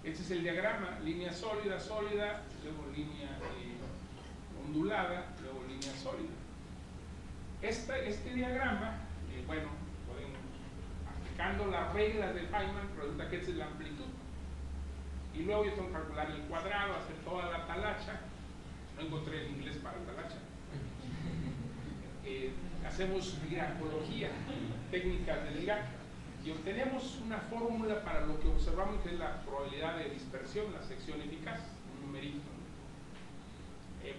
Este es el diagrama: línea sólida, sólida, luego línea ondulada, luego línea sólida. Este diagrama, bueno, aplicando las reglas de Feynman, resulta que esta es la amplitud. Y luego yo tengo que calcular el cuadrado, hacer toda la talacha. No encontré el inglés para talacha. Hacemos grafología, técnicas de Dirac, y obtenemos una fórmula para lo que observamos, que es la probabilidad de dispersión, la sección eficaz, un numerito.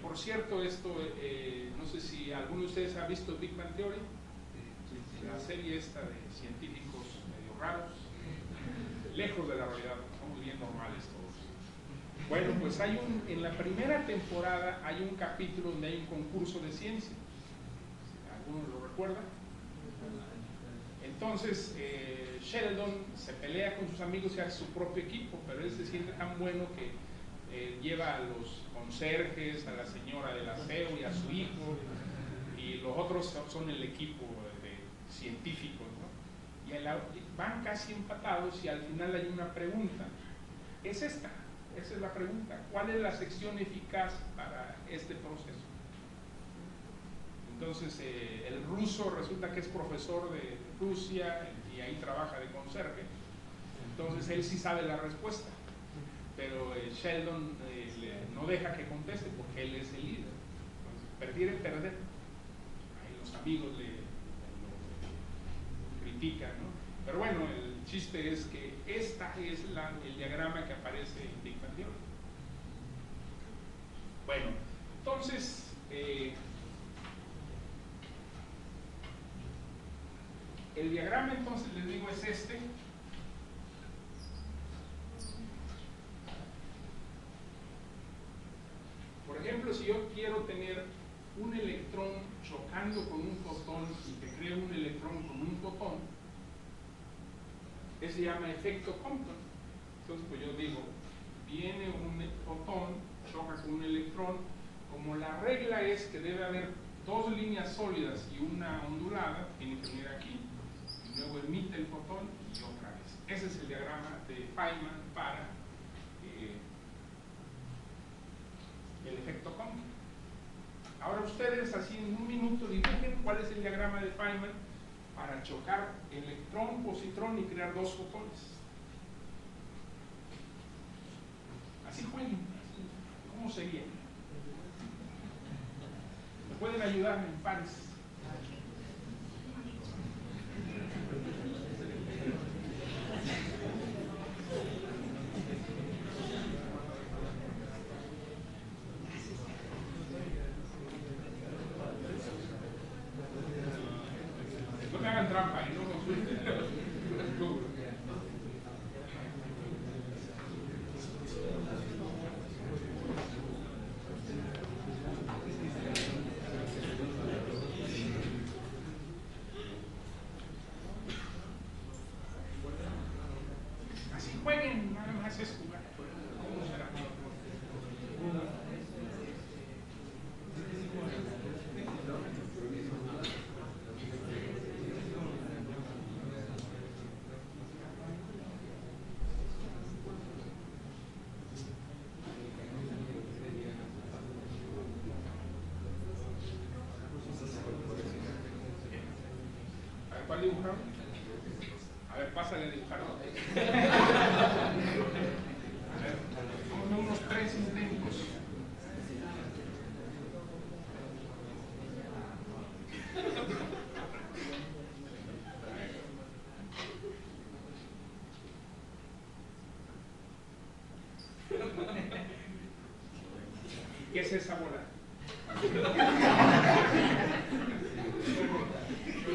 Por cierto, esto, no sé si alguno de ustedes ha visto Big Bang Theory, la serie esta de científicos medio raros, lejos de la realidad, son muy bien normales todos. Bueno, pues en la primera temporada hay un capítulo donde hay un concurso de ciencia. ¿Alguno lo recuerda? Entonces, Sheldon se pelea con sus amigos y hace su propio equipo, pero él se siente tan bueno que lleva a los conserjes, a la señora del aseo y a su hijo, y los otros son el equipo de científicos, ¿no? Y van casi empatados, y al final hay una pregunta. Es esta, esa es la pregunta: ¿cuál es la sección eficaz para este proceso? Entonces, el ruso resulta que es profesor de Rusia y ahí trabaja de conserje, entonces él sí sabe la respuesta, pero Sheldon no deja que conteste porque él es el líder. Entonces, prefiere perder. Ahí los amigos lo critican, ¿no? Pero bueno, el chiste es que esta es el diagrama que aparece en Big Bang Theory. Bueno, entonces el diagrama, entonces, les digo, es este. Por ejemplo, si yo quiero tener un electrón chocando con un fotón y que cree un electrón con un fotón, ese se llama efecto Compton. Entonces, pues yo digo, viene un fotón, choca con un electrón, como la regla es que debe haber dos líneas sólidas y una ondulada, tiene que venir aquí, y luego emite el fotón y otra vez. Ese es el diagrama de Feynman para el efecto Compton. Ahora ustedes, así en un minuto, dibujen cuál es el diagrama de Feynman para chocar electrón, positrón y crear dos fotones. Así jueguen. ¿Cómo sería? ¿Me pueden ayudar en pares? No me hagan trampa y no consulten. Así jueguen, nada más es jugar. ¿Cómo será? ¿Cuál dibujaron? A ver. ver, pásale a dibujar. A ver, ponme unos 3 intentos. ¿Qué es esa bola?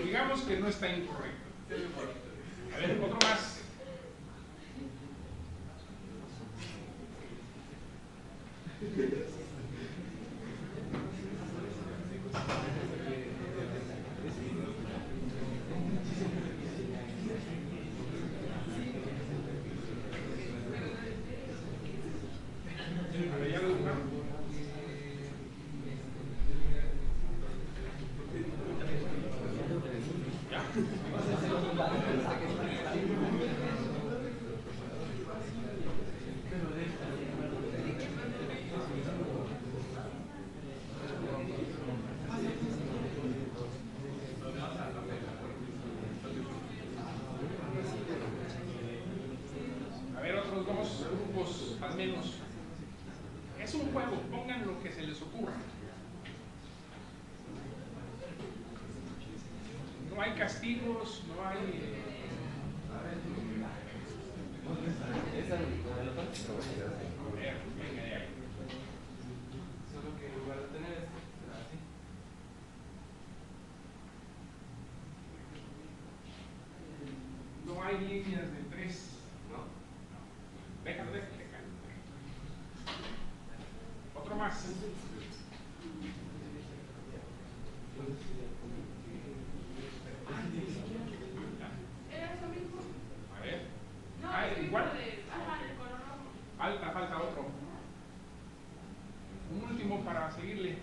Digamos que no está incorrecto. A ver, otro más. A ver, ya lo dibujaron. A ver, otros 2 grupos al menos. Es un juego, pongan lo que se les ocurra. No hay castigos, no hay... A ver, venga de ahí. Solo que en lugar de tener así. No hay líneas de 3. ¿No? Déjalo. Otro más. ¿Era eso mismo? A ver. No, Ah, es igual. el color rojo. Falta otro. Un último para seguirle.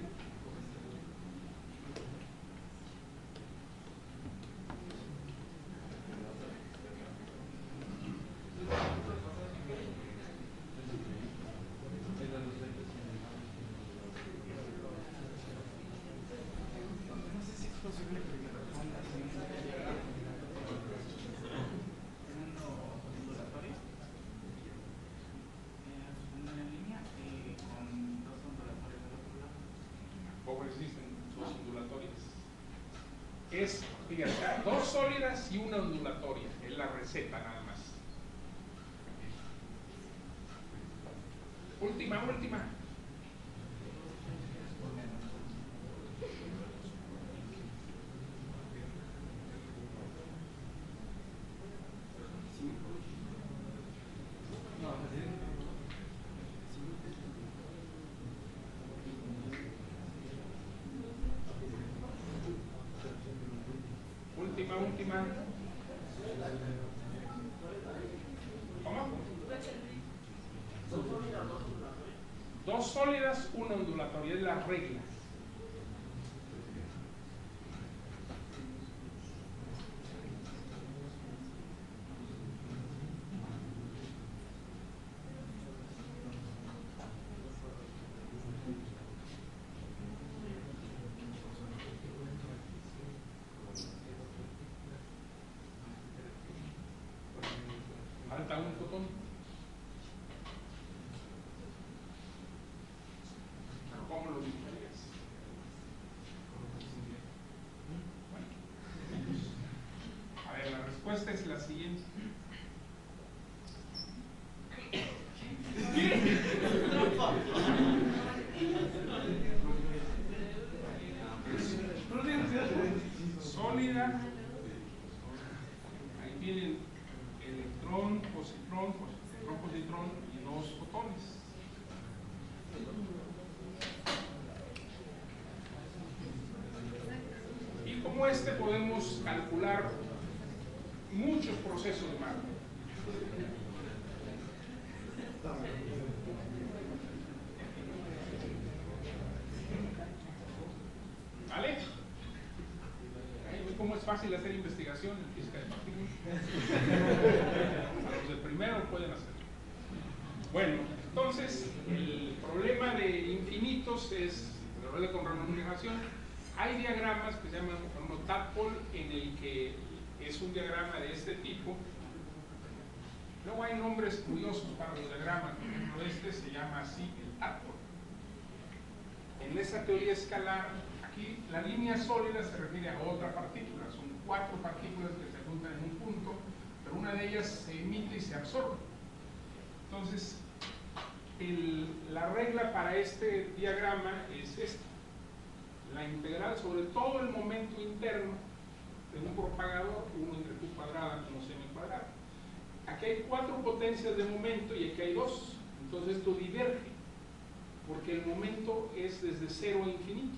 Existen 2 ondulatorias. Es, fíjate, 2 sólidas y una ondulatoria. Es la receta nada más. Última. Última. ¿Cómo? 2 sólidas, una ondulatoria, es la regla. Falta un fotón. ¿Cómo lo dibujarías? Bueno. A ver, la respuesta es la siguiente. Sólida. Ahí tienen electrón, positrón, positrón y 2 fotones. Y como este podemos calcular muchos procesos más. ¿Vale? ¿Cómo es fácil hacer investigación en física de partículas? A los de primero pueden hacerlo. Bueno, entonces el problema de infinitos es el problema con remuneración. Hay diagramas que se llaman Tadpole, en el que es un diagrama de este tipo Luego hay nombres curiosos para los diagramas, por ejemplo este se llama así el átomo. En esa teoría escalar, aquí la línea sólida se refiere a otra partícula, son 4 partículas que se juntan en un punto, pero una de ellas se emite y se absorbe. Entonces, la regla para este diagrama es esta: la integral sobre todo el momento interno de un propagador, 1 entre q cuadrada menos m cuadrada. Aquí hay 4 potencias de momento y aquí hay 2, entonces esto diverge, porque el momento es desde 0 a infinito.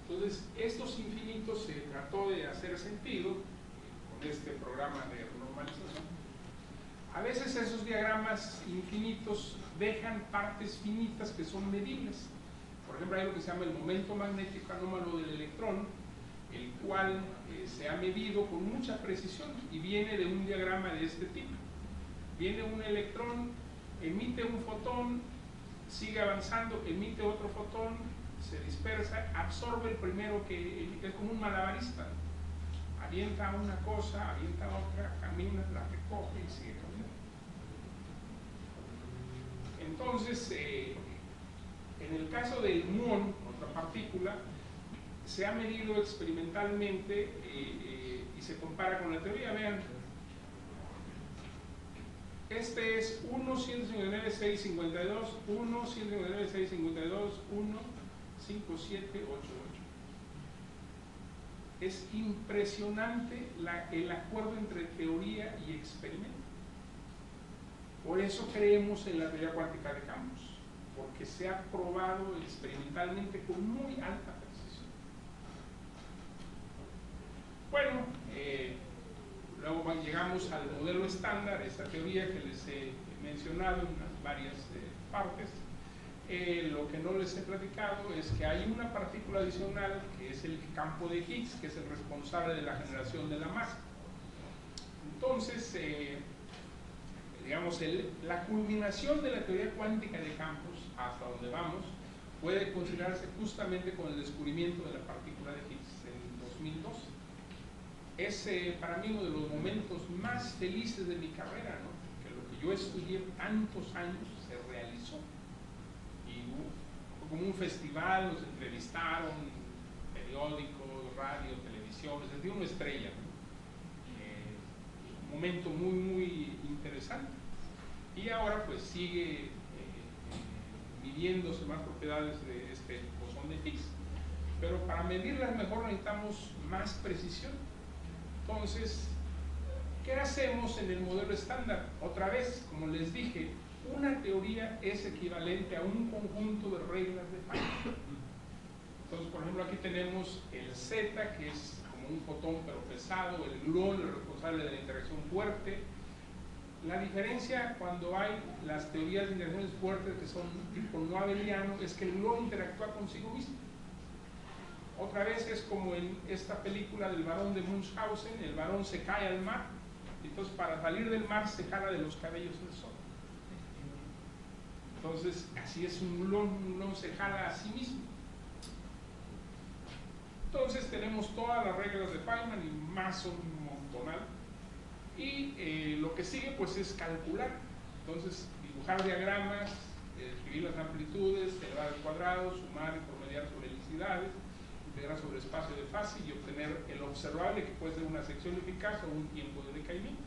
Entonces, estos infinitos se trató de hacer sentido con este programa de normalización. A veces esos diagramas infinitos dejan partes finitas que son medibles. Por ejemplo, hay lo que se llama el momento magnético anómalo del electrón, el cual se ha medido con mucha precisión y viene de un diagrama de este tipo. Viene un electrón, emite un fotón, sigue avanzando, emite otro fotón, se dispersa, absorbe el primero que es como un malabarista. Avienta una cosa, avienta otra, camina, la recoge y sigue caminando. Entonces, en el caso del muón, otra partícula, se ha medido experimentalmente y se compara con la teoría. Vean, este es 1, 159, 652, 1, 159, 652, 1, 5, 7, 8, 8. Es impresionante el acuerdo entre teoría y experimento. Por eso creemos en la teoría cuántica de campos, porque se ha probado experimentalmente con muy alta precisión. Bueno, luego llegamos al modelo estándar, esta teoría que les he mencionado en varias partes. Lo que no les he platicado es que hay una partícula adicional que es el campo de Higgs, que es el responsable de la generación de la masa. Entonces, digamos, la culminación de la teoría cuántica de campos, hasta donde vamos, puede considerarse justamente con el descubrimiento de la partícula de Higgs en 2002. Es para mí uno de los momentos más felices de mi carrera, ¿no? Que lo que yo estudié tantos años se realizó. Y fue como un festival, nos entrevistaron, periódicos, radio, televisión, les dio una estrella, ¿no? Un momento muy, muy interesante. Y ahora pues sigue midiéndose más propiedades de este bosón de Higgs. Pero para medirlas mejor necesitamos más precisión. Entonces, ¿qué hacemos en el modelo estándar? Otra vez, como les dije, una teoría es equivalente a un conjunto de reglas de Feynman. Entonces, por ejemplo, aquí tenemos el Z, que es como un fotón pero pesado, el gluón, el responsable de la interacción fuerte. La diferencia cuando hay las teorías de interacciones fuertes que son tipo no abeliano es que el gluón interactúa consigo mismo. Otra vez es como en esta película del varón de Munchausen, el varón se cae al mar, entonces para salir del mar se jala de los cabellos del sol. Entonces así es un gluón se jala a sí mismo. Entonces tenemos todas las reglas de Feynman y más un montonal. Y lo que sigue pues es calcular. Entonces dibujar diagramas, escribir las amplitudes, elevar al cuadrado, sumar y promediar sobre helicidades, integrar sobre espacio de fase y obtener el observable, que puede ser una sección eficaz o un tiempo de decaimiento.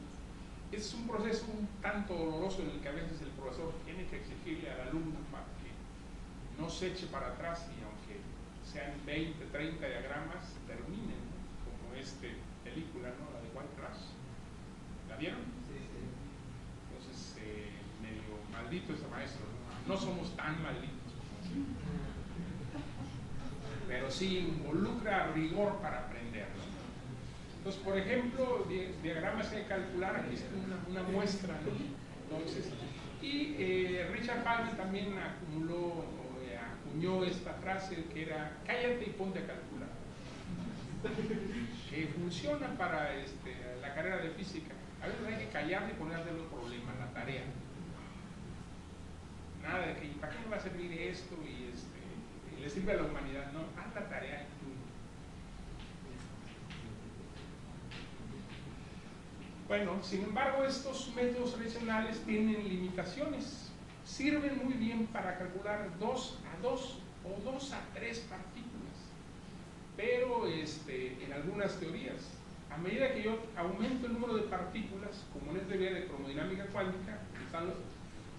Es un proceso un tanto doloroso en el que a veces el profesor tiene que exigirle al alumno para que no se eche para atrás y aunque sean 20, 30 diagramas, terminen, ¿no? Como esta película, ¿no? La de White Trash. ¿La vieron? Sí, sí. Entonces, medio maldito ese maestro, ¿no? No somos tan malditos como pero sí involucra rigor para aprender, ¿no? Entonces, por ejemplo, diagramas que calcular, aquí está una muestra, ¿no? Entonces, y Richard Feynman también acuñó esta frase que era cállate y ponte a calcular, que funciona para la carrera de física. A veces hay que callarse y ponerse los problemas, la tarea. Nada de que ¿para qué me va a servir esto? Y le sirve a la humanidad, no, haz la tarea y tú. Bueno, sin embargo, estos métodos tradicionales tienen limitaciones. Sirven muy bien para calcular 2 a 2 o 2 a 3 partículas, pero en algunas teorías, a medida que yo aumento el número de partículas, como en esta teoría de cromodinámica cuántica,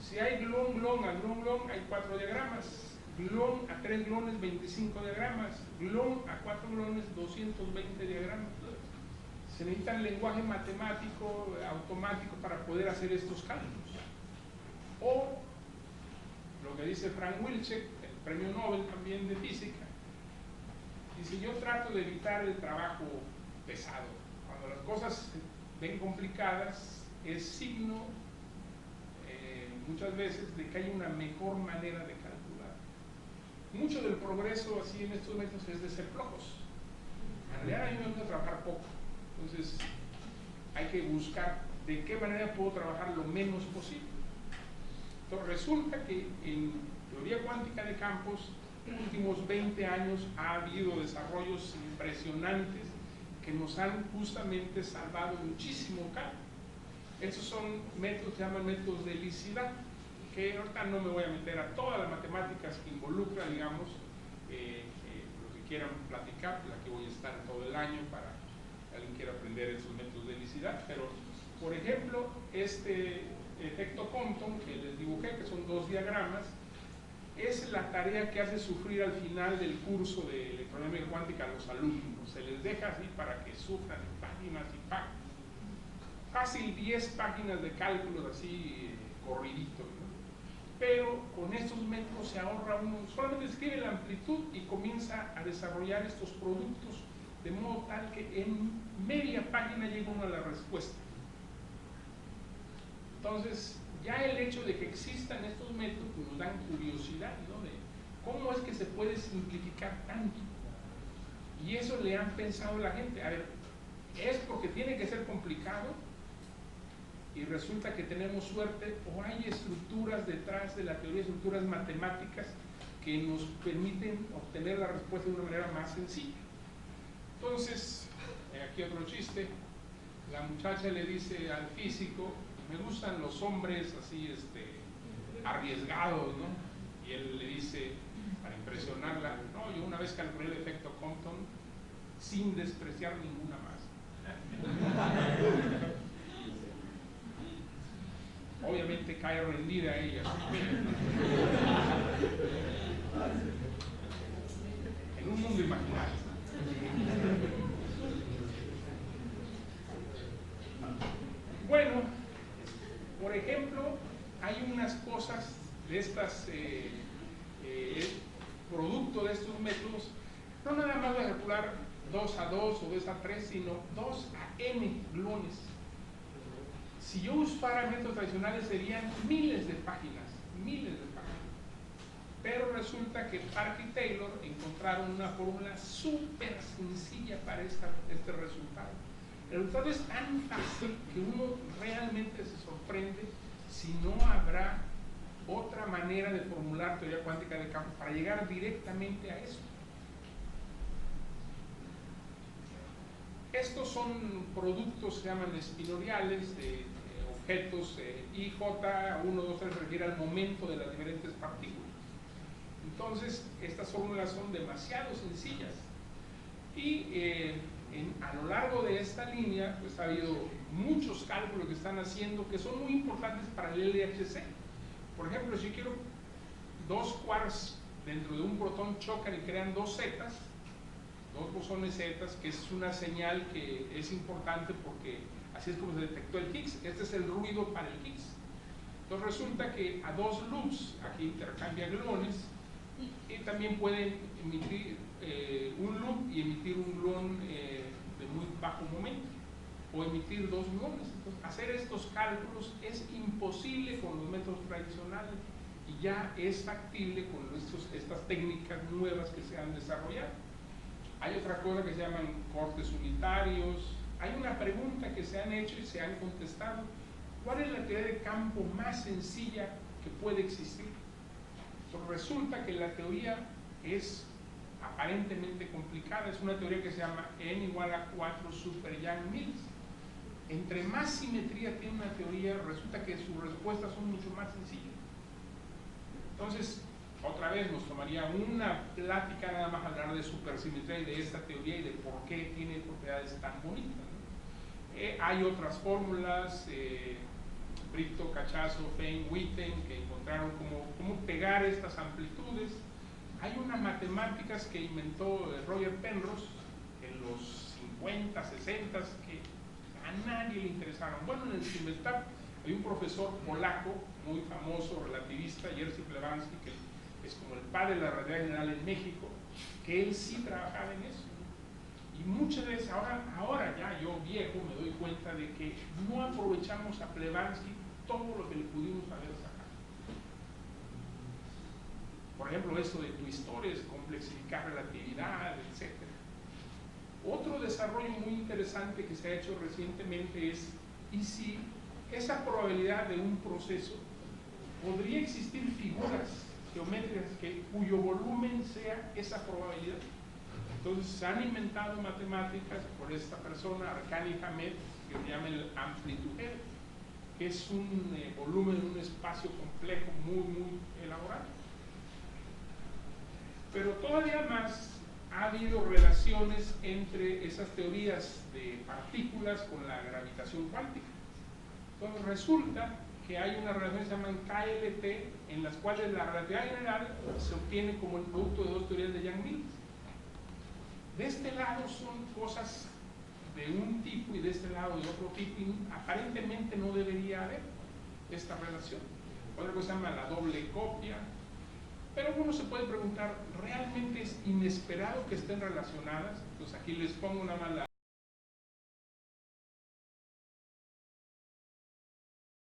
si hay glón a glón hay 4 diagramas, glón a 3 glones 25 diagramas, glón a 4 glones 220 diagramas. Se necesita el lenguaje matemático automático para poder hacer estos cálculos. O lo que dice Frank Wilczek, el premio Nobel también de física, dice: yo trato de evitar el trabajo pesado. Cuando las cosas se ven complicadas, es signo muchas veces de que hay una mejor manera de calcular. Mucho del progreso así en estos métodos es de ser flojos. En realidad a mí me gusta trabajar poco. Entonces, hay que buscar de qué manera puedo trabajar lo menos posible. Entonces, resulta que en teoría cuántica de campos, en los últimos 20 años ha habido desarrollos impresionantes que nos han justamente salvado muchísimo cálculo. Estos son métodos que se llaman métodos de helicidad, que ahorita no me voy a meter a todas las matemáticas que involucra, digamos, lo que quieran platicar, pues aquí voy a estar todo el año para alguien quiera aprender esos métodos de helicidad, pero por ejemplo este efecto Compton que les dibujé, que son 2 diagramas, es la tarea que hace sufrir al final del curso de electrónica cuántica a los alumnos. Se les deja así para que sufran páginas y páginas, fácil 10 páginas de cálculos así corridito, ¿no? Pero con estos métodos se ahorra uno, solamente escribe la amplitud y comienza a desarrollar estos productos de modo tal que en media página llega uno a la respuesta. Entonces, ya el hecho de que existan estos métodos nos dan curiosidad, ¿no? De cómo es que se puede simplificar tanto. Y eso le han pensado la gente. A ver, ¿es porque tiene que ser complicado y resulta que tenemos suerte, o hay estructuras detrás de la teoría, estructuras matemáticas que nos permiten obtener la respuesta de una manera más sencilla? Entonces, aquí otro chiste. La muchacha le dice al físico: me gustan los hombres así arriesgados, ¿no? Y él le dice, para impresionarla: no, yo una vez calculé el efecto Compton sin despreciar ninguna más. Obviamente cae rendida ella en un mundo imaginario. Bueno, por ejemplo, hay unas cosas de estas producto de estos métodos. No nada más voy a calcular 2 a 2 o 2 a 3, sino 2 a n gluones. Si yo usara métodos tradicionales serían miles de páginas. Pero resulta que Park y Taylor encontraron una fórmula súper sencilla para este resultado. El resultado es tan fácil que uno realmente se sorprende si no habrá otra manera de formular teoría cuántica de campos para llegar directamente a eso. Estos son productos que se llaman espinoriales de objetos IJ, 1, 2, 3, se refiere al momento de las diferentes partículas. Entonces, estas fórmulas son demasiado sencillas y a lo largo de esta línea pues ha habido muchos cálculos que están haciendo que son muy importantes para el LHC. Por ejemplo, si yo quiero 2 quarks dentro de un protón chocan y crean 2 zetas, 2 bosones zetas, que es una señal que es importante porque así es como se detectó el Higgs. Este es el ruido para el Higgs. Entonces resulta que a 2 loops, aquí intercambia gluones, y también pueden emitir un loop y emitir un gluón de muy bajo momento, o emitir 2 gluones. Entonces, hacer estos cálculos es imposible con los métodos tradicionales y ya es factible con estas técnicas nuevas que se han desarrollado. Hay otra cosa que se llaman cortes unitarios. Hay una pregunta que se han hecho y se han contestado: ¿cuál es la teoría de campo más sencilla que puede existir? Entonces, resulta que la teoría es aparentemente complicada. Es una teoría que se llama n igual a 4 super Yang-Mills. entre más simetría tiene una teoría, resulta que sus respuestas son mucho más sencillas. Entonces, otra vez nos tomaría una plática nada más hablar de supersimetría y de esta teoría y de por qué tiene propiedades tan bonitas, ¿no? Hay otras fórmulas, Brito, Cachazo, Fein, Witten, que encontraron cómo pegar estas amplitudes. Hay unas matemáticas que inventó Roger Penrose en los 50, 60, que a nadie le interesaron. Bueno, en el Simetap hay un profesor polaco muy famoso, relativista, Jerzy Plebanski, que es como el padre de la relatividad general en México, que él sí trabajaba en eso. Y muchas veces, ahora ya yo viejo me doy cuenta de que no aprovechamos a Plebanski todo lo que le pudimos haber sacado. Por ejemplo, eso de tu historia es complexificar relatividad, etc. Otro desarrollo muy interesante que se ha hecho recientemente es, ¿y si esa probabilidad de un proceso podría existir figuras geométricas cuyo volumen sea esa probabilidad? Entonces se han inventado matemáticas por esta persona, Arkani Hamed, que se llama el amplitude, que es un volumen en un espacio complejo muy elaborado. Pero todavía más ha habido relaciones entre esas teorías de partículas con la gravitación cuántica. Entonces resulta que hay una relación que se llaman KLT, en las cuales la relatividad general se obtiene como el producto de dos teorías de Yang-Mills. De este lado son cosas de un tipo y de este lado de otro tipo, y aparentemente no debería haber esta relación. Otra cosa se llama la doble copia, pero uno se puede preguntar, ¿realmente es inesperado que estén relacionadas? Pues aquí les pongo una mala